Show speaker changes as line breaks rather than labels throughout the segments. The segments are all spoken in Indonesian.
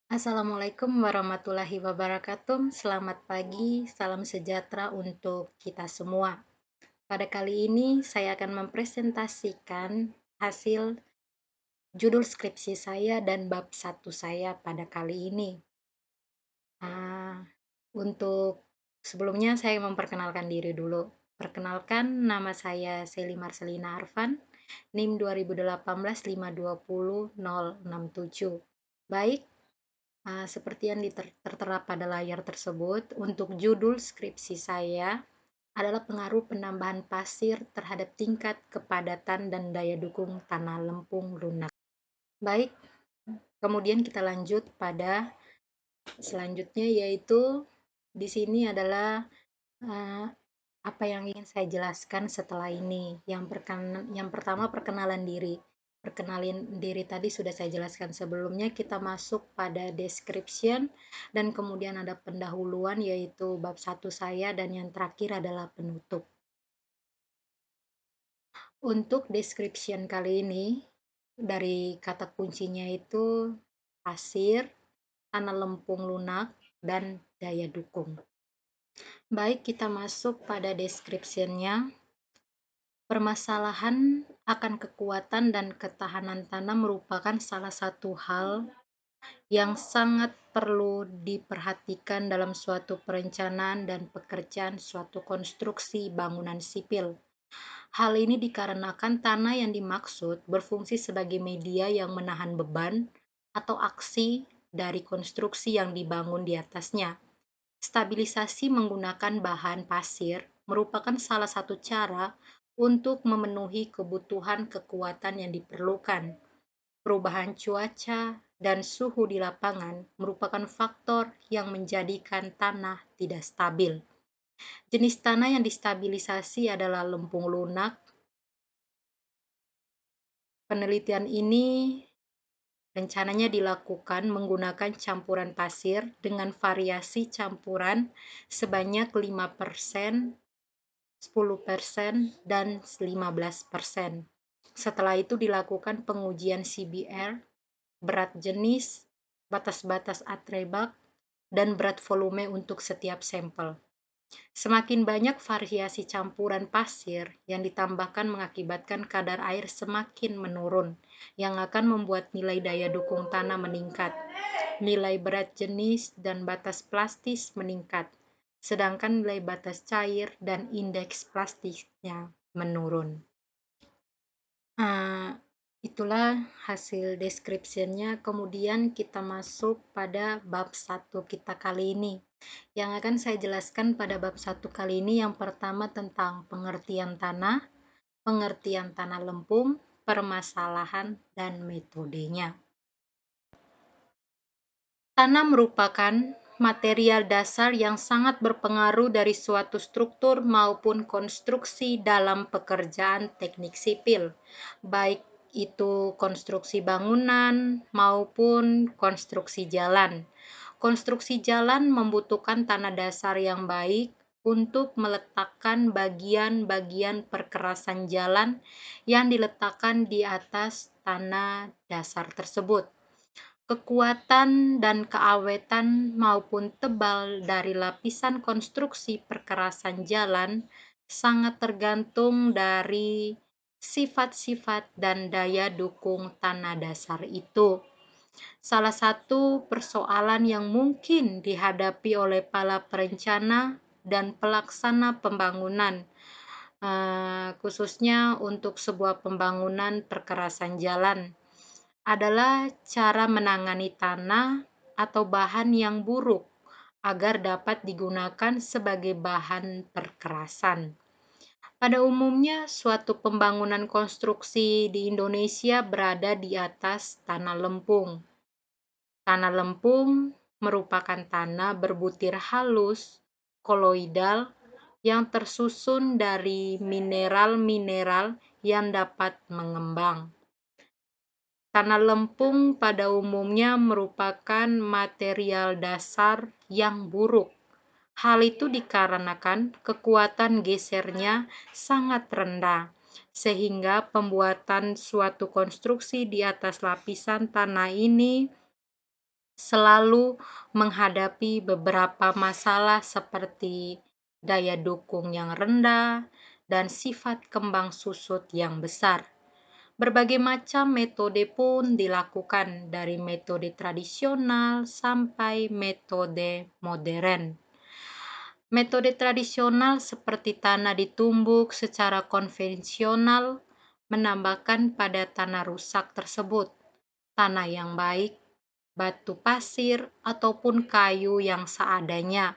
Assalamualaikum warahmatullahi wabarakatuh. Selamat pagi, salam sejahtera untuk kita semua. Pada kali ini saya akan mempresentasikan hasil judul skripsi saya dan bab satu saya pada kali ini. Ah, untuk sebelumnya saya memperkenalkan diri dulu. Perkenalkan, nama saya Seli Marcelina Arfan, NIM 2018 520 067. Baik, seperti yang tertera pada layar tersebut, untuk judul skripsi saya adalah pengaruh penambahan pasir terhadap tingkat kepadatan dan daya dukung tanah lempung lunak. Baik, kemudian kita lanjut pada selanjutnya, yaitu di sini adalah eh, apa yang ingin saya jelaskan setelah ini. Yang pertama, perkenalan diri. Perkenalan diri tadi sudah saya jelaskan sebelumnya. Kita masuk pada description dan kemudian ada pendahuluan, yaitu bab satu saya, dan yang terakhir adalah penutup. Untuk description kali ini, dari kata kuncinya itu pasir, tanah lempung lunak, dan daya dukung. Baik, kita masuk pada description-nya. Permasalahan akan kekuatan dan ketahanan tanah merupakan salah satu hal yang sangat perlu diperhatikan dalam suatu perencanaan dan pekerjaan suatu konstruksi bangunan sipil. Hal ini dikarenakan tanah yang dimaksud berfungsi sebagai media yang menahan beban atau aksi dari konstruksi yang dibangun di atasnya. Stabilisasi menggunakan bahan pasir merupakan salah satu cara untuk memenuhi kebutuhan kekuatan yang diperlukan. Perubahan cuaca dan suhu di lapangan merupakan faktor yang menjadikan tanah tidak stabil. Jenis tanah yang distabilisasi adalah lempung lunak. Penelitian ini rencananya dilakukan menggunakan campuran pasir dengan variasi campuran sebanyak 5%, 10%, dan 15%. Setelah itu dilakukan pengujian CBR, berat jenis, batas-batas atrebak, dan berat volume untuk setiap sampel. Semakin banyak variasi campuran pasir yang ditambahkan mengakibatkan kadar air semakin menurun, yang akan membuat nilai daya dukung tanah meningkat. Nilai berat jenis dan batas plastis meningkat, sedangkan nilai batas cair dan indeks plastiknya menurun. Uh, Itulah hasil description-nya. Kemudian kita masuk pada bab satu kita kali ini. Yang akan saya jelaskan pada bab satu kali ini, yang pertama tentang pengertian tanah lempung, permasalahan, dan metodenya. Tanah merupakan material dasar yang sangat berpengaruh dari suatu struktur maupun konstruksi dalam pekerjaan teknik sipil, baik itu konstruksi bangunan maupun konstruksi jalan. Konstruksi jalan membutuhkan tanah dasar yang baik untuk meletakkan bagian-bagian perkerasan jalan yang diletakkan di atas tanah dasar tersebut. Kekuatan dan keawetan maupun tebal dari lapisan konstruksi perkerasan jalan sangat tergantung dari sifat-sifat dan daya dukung tanah dasar itu. Salah satu persoalan yang mungkin dihadapi oleh para perencana dan pelaksana pembangunan, khususnya untuk sebuah pembangunan perkerasan jalan, adalah cara menangani tanah atau bahan yang buruk agar dapat digunakan sebagai bahan perkerasan. Pada umumnya, suatu pembangunan konstruksi di Indonesia berada di atas tanah lempung. Tanah lempung merupakan tanah berbutir halus, koloidal, yang tersusun dari mineral-mineral yang dapat mengembang. Tanah lempung pada umumnya merupakan material dasar yang buruk. Hal itu dikarenakan kekuatan gesernya sangat rendah, sehingga pembuatan suatu konstruksi di atas lapisan tanah ini selalu menghadapi beberapa masalah seperti daya dukung yang rendah dan sifat kembang susut yang besar. Berbagai macam metode pun dilakukan, dari metode tradisional sampai metode modern. Metode tradisional seperti tanah ditumbuk secara konvensional menambahkan pada tanah rusak tersebut tanah yang baik, batu pasir, ataupun kayu yang seadanya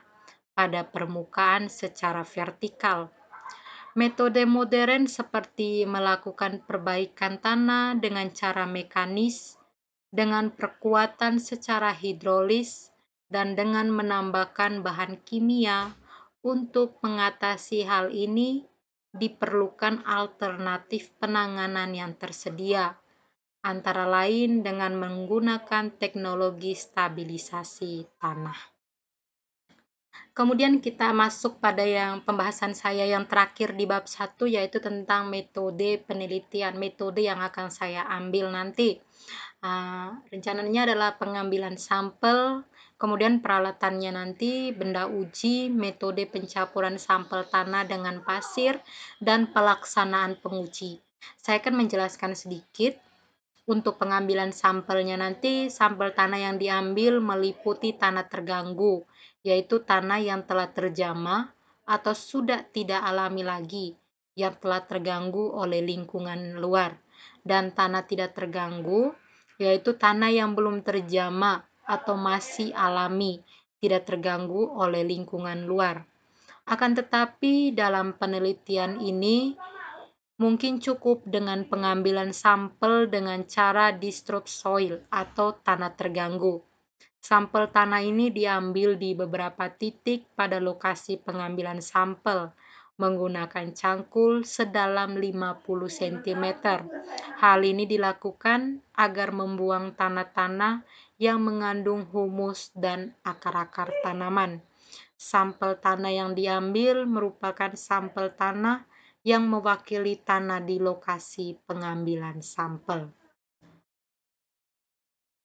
pada permukaan secara vertikal. Metode modern seperti melakukan perbaikan tanah dengan cara mekanis, dengan perkuatan secara hidrolis, dan dengan menambahkan bahan kimia. Untuk mengatasi hal ini, diperlukan alternatif penanganan yang tersedia, antara lain dengan menggunakan teknologi stabilisasi tanah. Kemudian kita masuk pada yang pembahasan saya yang terakhir di bab 1, yaitu tentang metode penelitian, metode yang akan saya ambil nanti. Rencananya adalah pengambilan sampel, kemudian peralatannya nanti benda uji, metode pencampuran sampel tanah dengan pasir, dan pelaksanaan penguji. Saya akan menjelaskan sedikit. Untuk pengambilan sampelnya nanti, sampel tanah yang diambil meliputi tanah terganggu, yaitu tanah yang telah terjamah atau sudah tidak alami lagi, yang telah terganggu oleh lingkungan luar, dan tanah tidak terganggu, yaitu tanah yang belum terjamah atau masih alami, tidak terganggu oleh lingkungan luar. Akan tetapi, dalam penelitian ini mungkin cukup dengan pengambilan sampel dengan cara disrupt soil atau tanah terganggu. Sampel tanah ini diambil di beberapa titik pada lokasi pengambilan sampel menggunakan cangkul sedalam 50 cm. Hal ini dilakukan agar membuang tanah-tanah yang mengandung humus dan akar-akar tanaman. Sampel tanah yang diambil merupakan sampel tanah yang mewakili tanah di lokasi pengambilan sampel.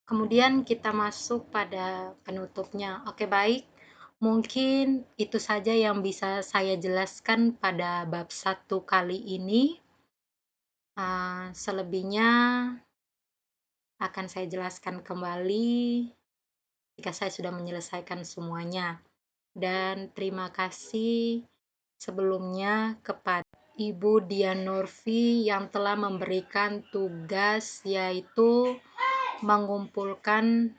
Kemudian kita masuk pada penutupnya. Oke, baik. Mungkin itu saja yang bisa saya jelaskan pada bab 1 kali ini. Selebihnya akan saya jelaskan kembali jika saya sudah menyelesaikan semuanya. Dan terima kasih sebelumnya kepada Ibu Dian Nurfi yang telah memberikan tugas, yaitu mengumpulkan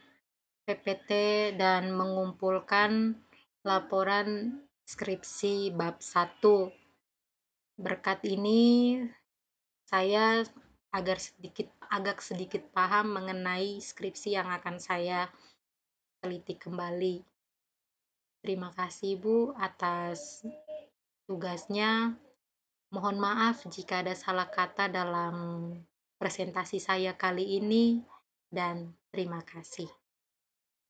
PPT dan mengumpulkan laporan skripsi bab 1. Berkat ini saya agak sedikit paham mengenai skripsi yang akan saya teliti kembali. Terima kasih Bu atas tugasnya. Mohon maaf jika ada salah kata dalam presentasi saya kali ini, dan terima kasih.